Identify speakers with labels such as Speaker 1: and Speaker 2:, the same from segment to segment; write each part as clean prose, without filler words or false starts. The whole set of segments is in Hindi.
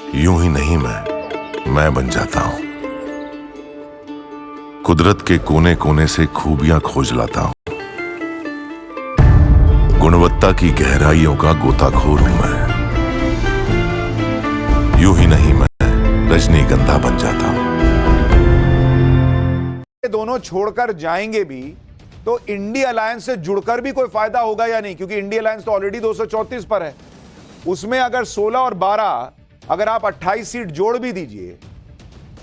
Speaker 1: यूं ही नहीं मैं बन जाता हूं। कुदरत के कोने कोने से खूबियां खोज लाता हूं। गुणवत्ता की गहराइयों का गोताखोर हूं मैं। यूं ही नहीं मैं रजनीगंधा बन जाता हूं।
Speaker 2: दोनों छोड़कर जाएंगे भी तो इंडिया अलायंस से जुड़कर भी कोई फायदा होगा या नहीं, क्योंकि इंडिया अलायंस तो ऑलरेडी 234 पर है। उसमें अगर 16 और 12 अगर आप 28 सीट जोड़ भी दीजिए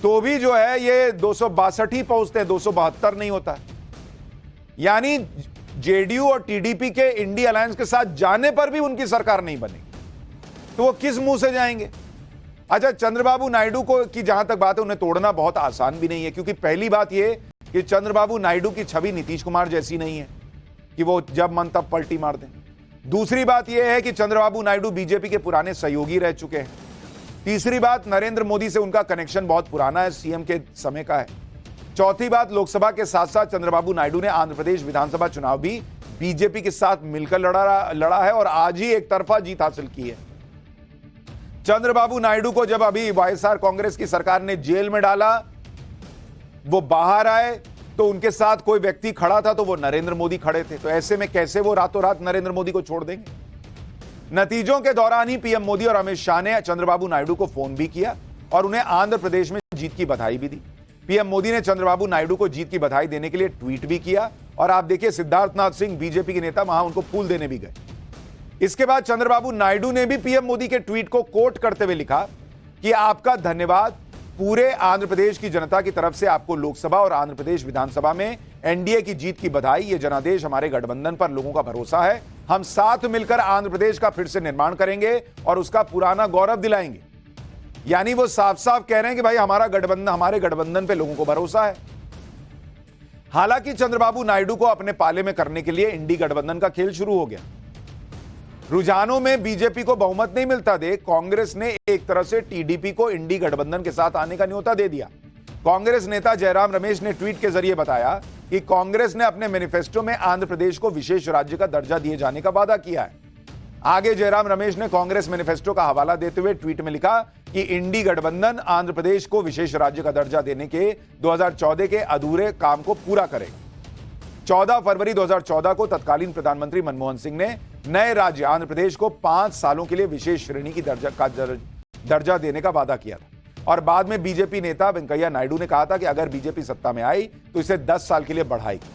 Speaker 2: तो भी जो है ये 262 ही पहुंचते हैं, 272 नहीं होता। यानी जेडीयू और टीडीपी के इंडिया अलायंस के साथ जाने पर भी उनकी सरकार नहीं बनेगी, तो वो किस मुंह से जाएंगे? अच्छा, चंद्रबाबू नायडू को की जहां तक बात है, उन्हें तोड़ना बहुत आसान भी नहीं है, क्योंकि पहली बात यह कि चंद्रबाबू नायडू की छवि नीतीश कुमार जैसी नहीं है कि वो जब मन तब पलटी मार दें। दूसरी बात यह है कि चंद्रबाबू नायडू बीजेपी के पुराने सहयोगी रह चुके हैं। तीसरी बात, नरेंद्र मोदी से उनका कनेक्शन बहुत पुराना है, सीएम के समय का है। चौथी बात, लोकसभा के साथ साथ चंद्रबाबू नायडू ने आंध्र प्रदेश विधानसभा चुनाव भी बीजेपी के साथ मिलकर लड़ा है और आज ही एक तरफा जीत हासिल की है। चंद्रबाबू नायडू को जब अभी वाईएसआर कांग्रेस की सरकार ने जेल में डाला, वो बाहर आए तो उनके साथ कोई व्यक्ति खड़ा था तो वो नरेंद्र मोदी खड़े थे। तो ऐसे में कैसे वो रातों रात नरेंद्र मोदी को छोड़ देंगे? नतीजों के दौरान ही पीएम मोदी और अमित शाह ने चंद्रबाबू नायडू को फोन भी किया और उन्हें आंध्र प्रदेश में जीत की बधाई भी दी। पीएम मोदी ने चंद्रबाबू नायडू को जीत की बधाई देने के लिए ट्वीट भी किया और आप देखिए, सिद्धार्थनाथ सिंह बीजेपी के नेता वहां उनको फूल देने भी गए। इसके बाद चंद्रबाबू नायडू ने भी पीएम मोदी के ट्वीट को कोट करते हुए लिखा कि आपका धन्यवाद, पूरे आंध्र प्रदेश की जनता की तरफ से आपको लोकसभा और आंध्र प्रदेश विधानसभा में एनडीए की जीत की बधाई। ये जनादेश हमारे गठबंधन पर लोगों का भरोसा है। हम साथ मिलकर आंध्र प्रदेश का फिर से निर्माण करेंगे और उसका पुराना गौरव दिलाएंगे। यानी वो साफ साफ कह रहे हैं कि भाई हमारे गठबंधन पे लोगों को भरोसा है। हालांकि चंद्रबाबू नायडू को अपने पाले में करने के लिए इंडी गठबंधन का खेल शुरू हो गया। रुझानों में बीजेपी को बहुमत नहीं मिलता देख कांग्रेस ने एक तरह से टीडीपी को इंडी गठबंधन के साथ आने का न्योता दे दिया। कांग्रेस नेता जयराम रमेश ने ट्वीट के जरिए बताया कि कांग्रेस ने अपने मैनिफेस्टो में आंध्र प्रदेश को विशेष राज्य का दर्जा दिए जाने का वादा किया है। आगे जयराम रमेश ने कांग्रेस मैनिफेस्टो का हवाला देते हुए ट्वीट में लिखा कि इंडी गठबंधन आंध्र प्रदेश को विशेष राज्य का दर्जा देने के 2014 के अधूरे काम को पूरा करेगा। 14 फरवरी 2014 को तत्कालीन प्रधानमंत्री मनमोहन सिंह ने नए राज्य आंध्र प्रदेश को 5 सालों के लिए विशेष श्रेणी की दर्जा देने का वादा किया था और बाद में बीजेपी नेता वेंकैया नायडू ने कहा था कि अगर बीजेपी सत्ता में आई तो इसे 10 साल के लिए बढ़ाएगी।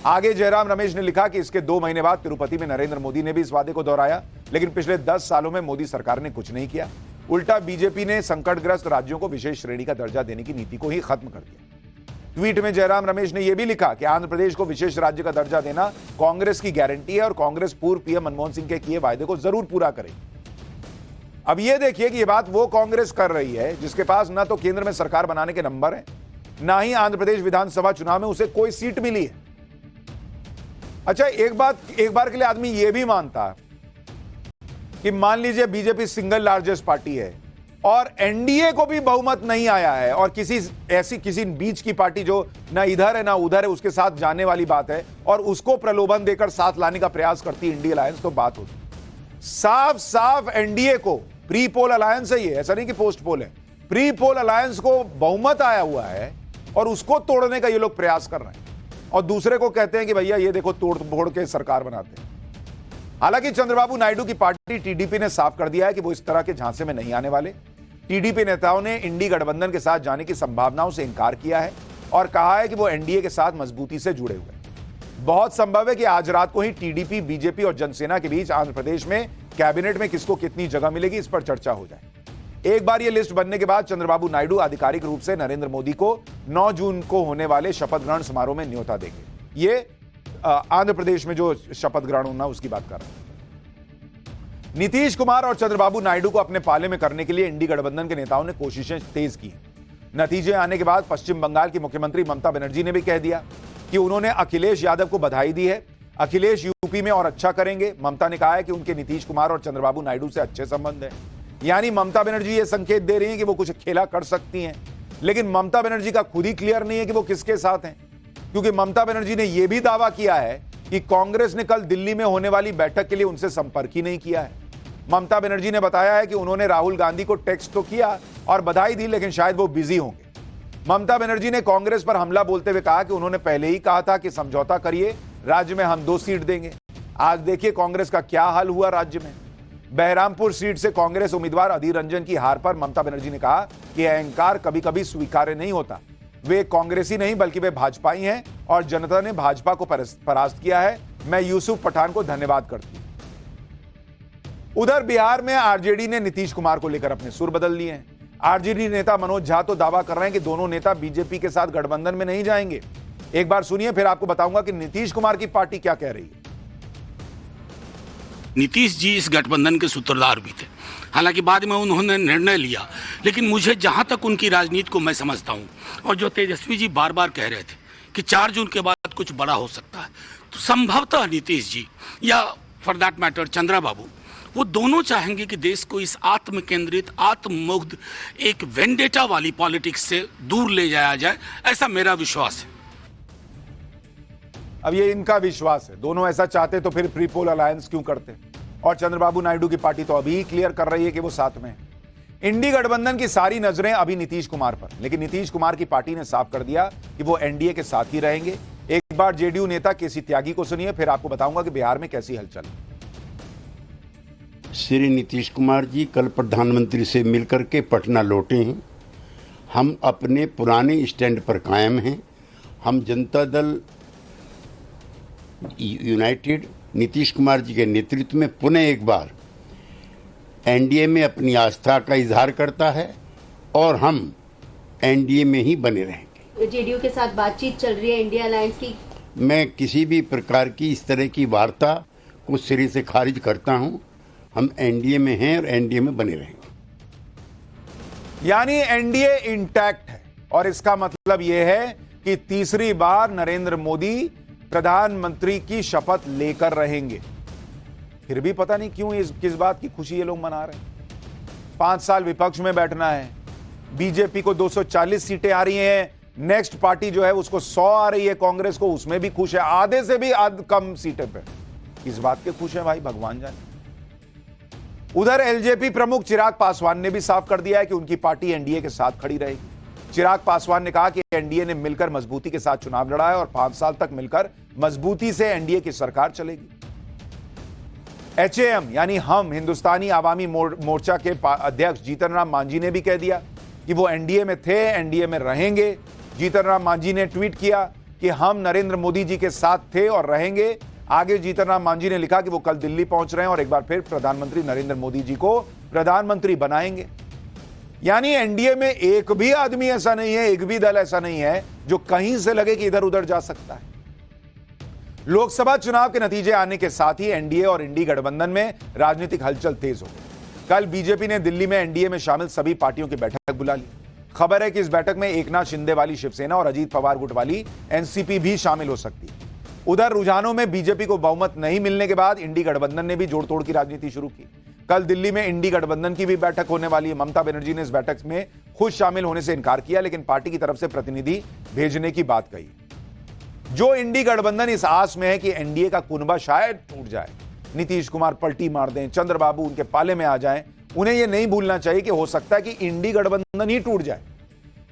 Speaker 2: आगे जयराम रमेश ने लिखा कि इसके 2 महीने बाद तिरुपति में नरेंद्र मोदी ने भी इस वादे को दोहराया, लेकिन पिछले 10 सालों में मोदी सरकार ने कुछ नहीं किया। उल्टा बीजेपी ने संकटग्रस्त राज्यों को विशेष श्रेणी का दर्जा देने की नीति को ही खत्म कर दिया। ट्वीट में जयराम रमेश ने यह भी लिखा कि आंध्र प्रदेश को विशेष राज्य का दर्जा देना कांग्रेस की गारंटी है और कांग्रेस पूर्व पीएम मनमोहन सिंह के किए वायदे को जरूर पूरा करेगी। अब यह देखिए कि यह बात वो कांग्रेस कर रही है जिसके पास ना तो केंद्र में सरकार बनाने के नंबर है, ना ही आंध्र प्रदेश विधानसभा चुनाव में उसे कोई सीट मिली है। अच्छा, एक बार के लिए आदमी यह भी मानता कि मान लीजिए बीजेपी सिंगल लार्जेस्ट पार्टी है और एनडीए को भी बहुमत नहीं आया है और किसी बीच की पार्टी जो ना इधर है ना उधर है उसके साथ जाने वाली बात है और उसको प्रलोभन देकर साथ लाने का प्रयास करती इंडिया अलायंस, तो बात होती साफ साफ एनडीए को। प्री पोल अलायंस है ये, ऐसा नहीं कि पोस्ट पोल है। प्री पोल अलायंस को बहुमत आया हुआ है और उसको तोड़ने का ये लोग प्रयास कर रहे हैं और दूसरे को कहते हैं कि भैया ये देखो तोड़ फोड़ के सरकार बनाते हैं। हालांकि चंद्रबाबू नायडू की पार्टी टीडीपी ने साफ कर दिया है कि वो इस तरह के झांसे में नहीं आने वाले। टीडीपी नेताओं ने इंडी गठबंधन के साथ जाने की संभावनाओं से इंकार किया है और कहा है कि वो एनडीए के साथ मजबूती से जुड़े हुए हैं। बहुत संभव है कि आज रात को ही टीडीपी, बीजेपी और जनसेना के बीच आंध्र प्रदेश में कैबिनेट में किसको कितनी जगह मिलेगी इस पर चर्चा हो जाए। एक बार यह लिस्ट बनने के बाद चंद्रबाबू नायडू आधिकारिक रूप से नरेंद्र मोदी को 9 जून को होने वाले शपथ ग्रहण समारोह में न्योता देंगे। ये आंध्र प्रदेश में जो शपथ ग्रहण होना उसकी बात कर रहे हैं। नीतीश कुमार और चंद्रबाबू नायडू को अपने पाले में करने के लिए इंडी गठबंधन के नेताओं ने कोशिशें तेज की। नतीजे आने के बाद पश्चिम बंगाल की मुख्यमंत्री ममता बनर्जी ने भी कह दिया कि उन्होंने अखिलेश यादव को बधाई दी है। अखिलेश यूपी में और अच्छा करेंगे। ममता ने कहा है कि उनके नीतीश कुमार और चंद्रबाबू नायडू से अच्छे संबंध हैं। यानी ममता बनर्जी ये संकेत दे रही हैं कि वो कुछ खेला कर सकती हैं, लेकिन ममता बनर्जी का खुद ही क्लियर नहीं है कि वो किसके साथ हैं, क्योंकि ममता बनर्जी ने यह भी दावा किया है कि कांग्रेस ने कल दिल्ली में होने वाली बैठक के लिए उनसे संपर्क ही नहीं किया है। ममता बनर्जी ने बताया है कि उन्होंने राहुल गांधी को टेक्स्ट तो किया और बधाई दी, लेकिन शायद वो बिजी होंगे। ममता बनर्जी ने कांग्रेस पर हमला बोलते हुए कहा कि उन्होंने पहले ही कहा था कि समझौता करिए, राज्य में हम 2 सीट देंगे। आज देखिए कांग्रेस का क्या हाल हुआ राज्य में। बहरामपुर सीट से कांग्रेस उम्मीदवार अधीर रंजन की हार पर ममता बनर्जी ने कहा कि अहंकार कभी कभी स्वीकार्य नहीं होता। वे कांग्रेसी नहीं बल्कि वे भाजपाई हैं और जनता ने भाजपा को परास्त किया है। मैं यूसुफ पठान को धन्यवाद करती हूं। उधर बिहार में आरजेडी ने नीतीश कुमार को लेकर अपने सुर बदल लिए हैं। आरजेडी नेता मनोज झा तो दावा कर रहे हैं कि दोनों नेता बीजेपी के साथ गठबंधन में नहीं जाएंगे। एक बार सुनिए, फिर आपको बताऊंगा कि नीतीश कुमार की पार्टी क्या कह रही है।
Speaker 3: नीतीश जी इस गठबंधन के सूत्रधार भी थे, हालांकि बाद में उन्होंने निर्णय लिया, लेकिन मुझे जहां तक उनकी राजनीति को मैं समझता हूं, और जो तेजस्वी जी बार बार कह रहे थे कि 4 जून के बाद कुछ बड़ा हो सकता है, तो संभवतः नीतीश जी या फॉर दैट मैटर चंद्रा बाबू, वो दोनों चाहेंगे कि देश को इस आत्म केंद्रित, आत्ममुग्ध, एक वेंडेटा वाली पॉलिटिक्स से दूर ले जाया जाए, ऐसा मेरा विश्वास है।
Speaker 2: अब ये इनका विश्वास है, दोनों ऐसा चाहते तो फिर प्री पोल अलायंस क्यों करते। और चंद्रबाबू नायडू की पार्टी तो अभी क्लियर कर रही है कि वो साथ में है। इंडी गठबंधन की सारी नजरें अभी नीतीश कुमार पर, लेकिन नीतीश कुमार की पार्टी ने साफ कर दिया कि वो एनडीए के साथ ही रहेंगे। एक बार जेडीयू नेता केसी त्यागी को सुनिए, फिर आपको बताऊंगा कि बिहार में कैसी हलचल।
Speaker 4: श्री नीतीश कुमार जी कल प्रधानमंत्री से मिलकर के पटना लौटे हैं। हम अपने पुराने स्टैंड पर कायम हैं। हम जनता दल यूनाइटेड नीतीश कुमार जी के नेतृत्व में पुनः एक बार एनडीए में अपनी आस्था का इजहार करता है और हम एनडीए में ही बने रहेंगे।
Speaker 5: जेडीयू के साथ बातचीत चल रही है इंडिया अलायंस की।
Speaker 4: मैं किसी भी प्रकार की इस तरह की वार्ता को सिरे से खारिज करता हूं। हम एनडीए में हैं और एनडीए में बने रहेंगे।
Speaker 2: यानी एनडीए इंटैक्ट है, और इसका मतलब यह है कि तीसरी बार नरेंद्र मोदी प्रधानमंत्री की शपथ लेकर रहेंगे। फिर भी पता नहीं क्यों किस बात की खुशी ये लोग मना रहे हैं। 5 साल विपक्ष में बैठना है। बीजेपी को 240 सीटें आ रही हैं, नेक्स्ट पार्टी जो है उसको 100 आ रही है, कांग्रेस को उसमें भी खुश है, आधे से भी कम सीटें पे। किस बात के खुश है भाई, भगवान जाने। उधर एलजेपी प्रमुख चिराग पासवान ने भी साफ कर दिया है कि उनकी पार्टी एनडीए के साथ खड़ी रहेगी। चिराग पासवान ने कहा कि एनडीए ने मिलकर मजबूती के साथ चुनाव लड़ा है और 5 साल तक मिलकर मजबूती से एनडीए की सरकार चलेगी। एचएएम यानी हम हिंदुस्तानी आवामी मोर्चा के अध्यक्ष जीतन राम मांझी ने भी कह दिया कि वो एनडीए में थे, एनडीए में रहेंगे। जीतन राम मांझी ने ट्वीट किया कि हम नरेंद्र मोदी जी के साथ थे और रहेंगे। आगे जीतन राम मांझी ने लिखा कि वो कल दिल्ली पहुंच रहे हैं और एक बार फिर प्रधानमंत्री नरेंद्र मोदी जी को प्रधानमंत्री बनाएंगे। यानी एनडीए में एक भी आदमी ऐसा नहीं है, एक भी दल ऐसा नहीं है जो कहीं से लगे कि इधर उधर जा सकता है। लोकसभा चुनाव के नतीजे आने के साथ ही एनडीए और इंडी गठबंधन में राजनीतिक हलचल तेज हो गई। कल बीजेपी ने दिल्ली में एनडीए में शामिल सभी पार्टियों की बैठक बुला ली। खबर है कि इस बैठक में एकनाथ शिंदे वाली शिवसेना और अजीत पवार गुट वाली एनसीपी भी शामिल हो सकती है। उधर रुझानों में बीजेपी को बहुमत नहीं मिलने के बाद इंडी गठबंधन ने भी जोड़-तोड़ की राजनीति शुरू की। कल दिल्ली में इंडी गठबंधन की भी बैठक होने वाली है। ममता बनर्जी ने इस बैठक में खुद शामिल होने से इनकार किया, लेकिन पार्टी की तरफ से प्रतिनिधि भेजने की बात कही। जो इंडी गठबंधन इस आस में है कि एनडीए का कुनबा शायद टूट जाए, नीतीश कुमार पलटी मार दें, चंद्रबाबू उनके पाले में आ जाएं, उन्हें यह नहीं भूलना चाहिए कि हो सकता है कि इंडी गठबंधन ही टूट जाए।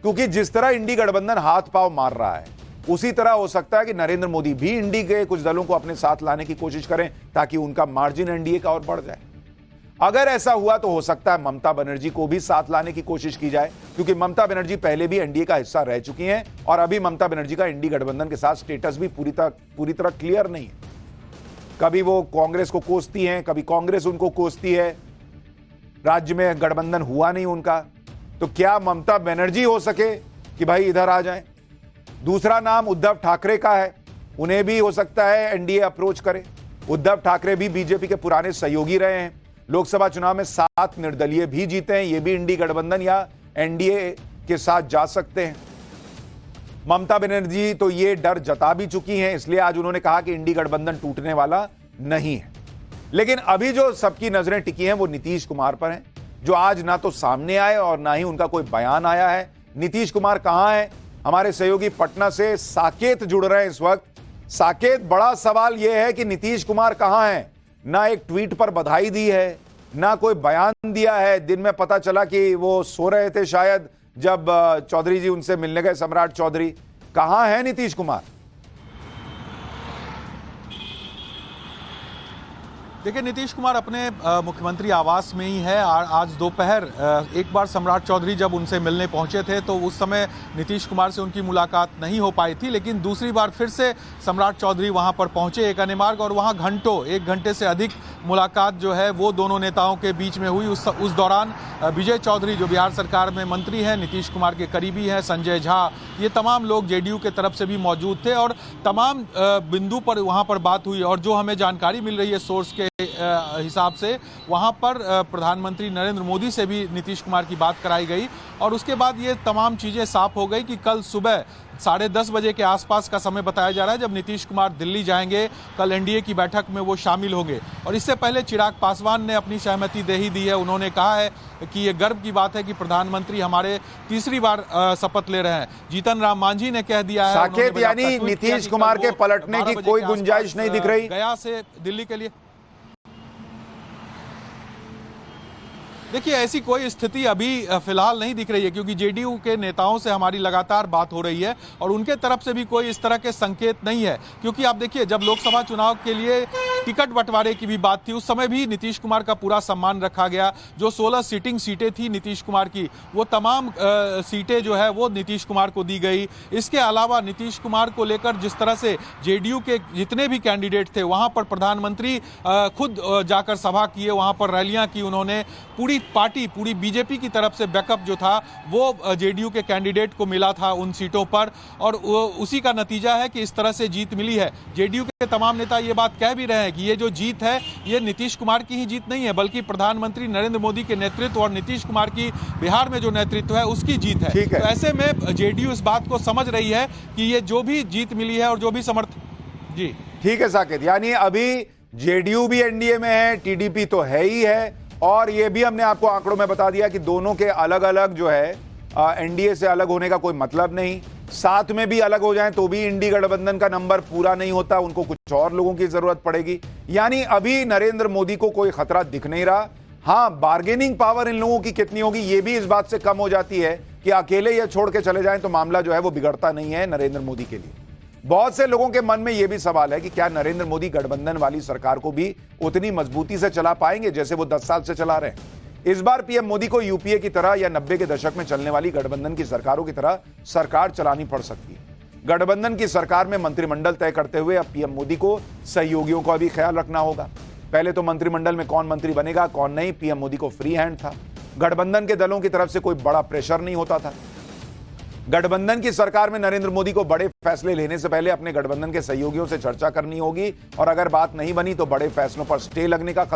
Speaker 2: क्योंकि जिस तरह इंडी गठबंधन हाथ पांव मार रहा है, उसी तरह हो सकता है कि नरेंद्र मोदी भी इंडी के कुछ दलों को अपने साथ लाने की कोशिश करें ताकि उनका मार्जिन एनडीए का और बढ़ जाए। अगर ऐसा हुआ तो हो सकता है ममता बनर्जी को भी साथ लाने की कोशिश की जाए, क्योंकि ममता बनर्जी पहले भी एनडीए का हिस्सा रह चुकी हैं और अभी ममता बनर्जी का इंडी गठबंधन के साथ स्टेटस भी पूरी तरह क्लियर नहीं है। कभी वो कांग्रेस को कोसती हैं, कभी कांग्रेस उनको कोसती है। राज्य में गठबंधन हुआ नहीं उनका, तो क्या ममता बनर्जी हो सके कि भाई इधर आ जाएं? दूसरा नाम उद्धव ठाकरे का है, उन्हें भी हो सकता है एनडीए अप्रोच करे। उद्धव ठाकरे भी बीजेपी के पुराने सहयोगी रहे हैं, लोकसभा चुनाव में 7 निर्दलीय भी जीते हैं। ये भी इंडी गठबंधन या एनडीए के साथ जा सकते हैं। ममता बनर्जी तो ये डर जता भी चुकी हैं, इसलिए आज उन्होंने कहा कि इंडी गठबंधन टूटने वाला नहीं है। लेकिन अभी जो सबकी नजरें टिकी हैं वो नीतीश कुमार पर हैं, जो आज ना तो सामने आए और ना ही उनका कोई बयान आया है। नीतीश कुमार कहां है? हमारे सहयोगी पटना से साकेत जुड़ रहे हैं इस वक्त। साकेत, बड़ा सवाल यह है कि नीतीश कुमार कहां हैं? ना एक ट्वीट पर बधाई दी है, ना कोई बयान दिया है। दिन में पता चला कि वो सो रहे थे शायद जब चौधरी जी उनसे मिलने गए, सम्राट चौधरी। कहां है नीतीश कुमार?
Speaker 6: देखिए, नीतीश कुमार अपने मुख्यमंत्री आवास में ही है। आज दोपहर एक बार सम्राट चौधरी जब उनसे मिलने पहुंचे थे तो उस समय नीतीश कुमार से उनकी मुलाकात नहीं हो पाई थी, लेकिन दूसरी बार फिर से सम्राट चौधरी वहां पर पहुंचे एक अन्य मार्ग, और वहां एक घंटे से अधिक मुलाकात जो है वो दोनों नेताओं के बीच में हुई। उस दौरान विजय चौधरी जो बिहार सरकार में मंत्री हैं, नीतीश कुमार के करीबी हैं, संजय झा, ये तमाम लोग जेडीयू के तरफ से भी मौजूद थे और तमाम बिंदु पर वहाँ पर बात हुई। और जो हमें जानकारी मिल रही है सोर्स के हिसाब से, वहां पर प्रधानमंत्री नरेंद्र मोदी से भी नीतीश कुमार की बात कराई गई और उसके बाद ये तमाम चीजें साफ हो गई कि कल सुबह 10:30 बजे के आसपास का समय बताया जा रहा है जब नीतीश कुमार दिल्ली जाएंगे। कल एनडीए की बैठक में वो शामिल होंगे और इससे पहले चिराग पासवान ने अपनी सहमति दे ही दी है। उन्होंने कहा है कि ये गर्व की बात है कि प्रधानमंत्री हमारे तीसरी बार शपथ ले रहे हैं। जीतन राम मांझी ने कह दिया है,
Speaker 2: साकेत, यानी नीतीश कुमार के पलटने की कोई गुंजाइश नहीं दिख रही
Speaker 6: गया से दिल्ली के लिए। देखिए, ऐसी कोई स्थिति अभी फिलहाल नहीं दिख रही है क्योंकि जेडीयू के नेताओं से हमारी लगातार बात हो रही है और उनके तरफ से भी कोई इस तरह के संकेत नहीं है। क्योंकि आप देखिए, जब लोकसभा चुनाव के लिए टिकट बंटवारे की भी बात थी उस समय भी नीतीश कुमार का पूरा सम्मान रखा गया। जो 16 सिटिंग सीटें थी नीतीश कुमार की, वो तमाम सीटें जो है वो नीतीश कुमार को दी गई। इसके अलावा नीतीश कुमार को लेकर जिस तरह से जेडीयू के जितने भी कैंडिडेट थे वहां पर प्रधानमंत्री खुद जाकर सभा किए, वहां पर रैलियां की उन्होंने। पूरी बीजेपी की तरफ से बैकअप जो था वो जेडीयू के कैंडिडेट को मिला था उन सीटों पर और उसी का नतीजा है कि इस तरह से जीत मिली है। जेडीयू के तमाम नेता ये बात कह भी रहे हैं कि ये जो जीत है ये नीतीश कुमार की ही जीत नहीं है बल्कि प्रधानमंत्री नरेंद्र मोदी के नेतृत्व और नीतीश कुमार की बिहार में जो नेतृत्व है उसकी जीत है। तो ऐसे में जेडीयू इस बात को समझ रही है कि ये जो भी जीत मिली है और जो भी समर्थन। जी
Speaker 2: ठीक है साकेत, यानी अभी जेडीयू भी एनडीए में है, टीडीपी तो है ही है और ये भी हमने आपको आंकड़ों में बता दिया कि दोनों के अलग अलग जो है एनडीए से अलग होने का कोई मतलब नहीं। साथ में भी अलग हो जाएं तो भी इंडी गठबंधन का नंबर पूरा नहीं होता, उनको कुछ और लोगों की जरूरत पड़ेगी। यानी अभी नरेंद्र मोदी को कोई खतरा दिख नहीं रहा। हाँ, बार्गेनिंग पावर इन लोगों की कितनी होगी ये भी इस बात से कम हो जाती है कि अकेले ये छोड़ के चले जाएं तो मामला जो है वो बिगड़ता नहीं है नरेंद्र मोदी के लिए। बहुत से लोगों के मन में यह भी सवाल है कि क्या नरेंद्र मोदी गठबंधन वाली सरकार को भी उतनी मजबूती से चला पाएंगे जैसे वो 10 साल से चला रहे हैं। इस बार पीएम मोदी को यूपीए की तरह या 90 के दशक में चलने वाली गठबंधन की सरकारों की तरह सरकार चलानी पड़ सकती है। गठबंधन की सरकार में मंत्रिमंडल तय करते हुए अब पीएम मोदी को सहयोगियों का भी ख्याल रखना होगा। पहले तो मंत्रिमंडल में कौन मंत्री बनेगा कौन नहीं, पीएम मोदी को फ्री हैंड था। गठबंधन के दलों की तरफ से कोई बड़ा प्रेशर नहीं होता था। गठबंधन की सरकार में नरेंद्र मोदी को बड़े फैसले लेने से पहले अपने गठबंधन के सहयोगियों से चर्चा करनी होगी और अगर बात नहीं बनी तो बड़े फैसलों पर स्टे लगने का